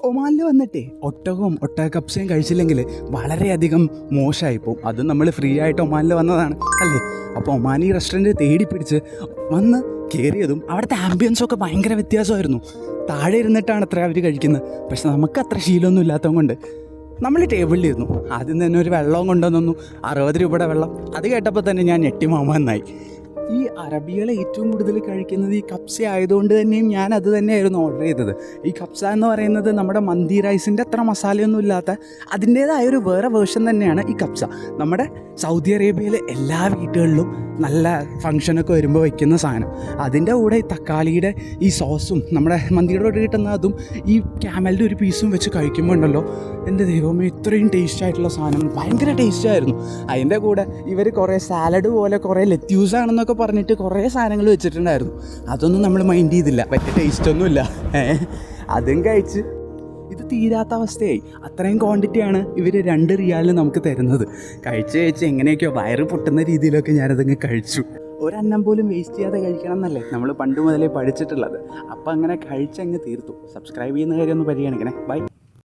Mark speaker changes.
Speaker 1: ഒമാനിൽ വന്നിട്ടേ ഒട്ടകവും ഒട്ടക കപ്സയും കഴിച്ചില്ലെങ്കിൽ വളരെയധികം മോശമായിപ്പോവും. അത് നമ്മൾ ഫ്രീ ആയിട്ട് ഒമാനിൽ വന്നതാണ് അല്ലേ. അപ്പോൾ ഒമാനി റെസ്റ്റോറൻറ്റ് തേടി പിടിച്ച് വന്ന് കയറിയതും അവിടുത്തെ ആംബിയൻസൊക്കെ ഭയങ്കര വ്യത്യാസമായിരുന്നു. താഴെ ഇരുന്നിട്ടാണ് അത്ര അവർ കഴിക്കുന്നത്. പക്ഷെ നമുക്ക് അത്ര ശീലമൊന്നും ഇല്ലാത്തത് കൊണ്ട് നമ്മൾ ടേബിളിലിരുന്നു. ആദ്യം തന്നെ ഒരു വെള്ളവും കൊണ്ടുവന്നു, 60 രൂപയുടെ വെള്ളം. അത് കേട്ടപ്പോൾ തന്നെ ഞാൻ ഞെട്ടിമാമാന്നായി. ഈ അറബികൾ ഏറ്റവും കൂടുതൽ കഴിക്കുന്നത് ഈ കപ്സ ആയതുകൊണ്ട് തന്നെയും ഞാൻ അത് തന്നെയായിരുന്നു ഓർഡർ ചെയ്തത്. ഈ കപ്സ എന്ന് പറയുന്നത് നമ്മുടെ മന്തി റൈസിൻ്റെ അത്ര മസാലയൊന്നും ഇല്ലാത്ത അതിൻ്റേതായൊരു വേറെ വേർഷൻ തന്നെയാണ് ഈ കപ്സ. നമ്മുടെ സൗദി അറേബ്യയിലെ എല്ലാ വീടുകളിലും നല്ല ഫങ്ഷനൊക്കെ വരുമ്പോൾ വയ്ക്കുന്ന സാധനം. അതിൻ്റെ കൂടെ ഈ തക്കാളിയുടെ ഈ സോസും നമ്മുടെ മന്തിയുടെ കൂടെ കിട്ടുന്ന അതും ഈ ക്യാമലിൻ്റെ ഒരു പീസും വെച്ച് കഴിക്കുമ്പോൾ ഉണ്ടല്ലോ, എൻ്റെ ദൈവമേ, ഇത്രയും ടേസ്റ്റ് ആയിട്ടുള്ള സാധനം, ഭയങ്കര ടേസ്റ്റായിരുന്നു. അതിൻ്റെ കൂടെ ഇവർ കുറേ സാലഡ് പോലെ കുറേ ലെറ്റ്യൂസ് ആണെന്നൊക്കെ പറഞ്ഞിട്ട് കുറേ സാധനങ്ങൾ വെച്ചിട്ടുണ്ടായിരുന്നു. അതൊന്നും നമ്മൾ മൈൻഡ് ചെയ്തില്ല, പറ്റിയ ടേസ്റ്റൊന്നുമില്ല. അതും കഴിച്ച് ഇത് തീരാത്ത അവസ്ഥയായി. അത്രയും ക്വാണ്ടിറ്റിയാണ് ഇവർ 2 റിയാലിന് നമുക്ക് തരുന്നത്. കഴിച്ച് എങ്ങനെയൊക്കെയോ വയറ് പൊട്ടുന്ന രീതിയിലൊക്കെ ഞാനതങ്ങ് കഴിച്ചു. ഒരെണ്ണം പോലും വേസ്റ്റ് ചെയ്യാതെ കഴിക്കണം എന്നല്ലേ നമ്മൾ പണ്ട് മുതലേ പഠിച്ചിട്ടുള്ളത്. അപ്പം അങ്ങനെ കഴിച്ചങ്ങ് തീർത്തു. സബ്സ്ക്രൈബ് ചെയ്യുന്ന കാര്യം ഒന്ന് പരിഗണിക്കണേ. ബൈ.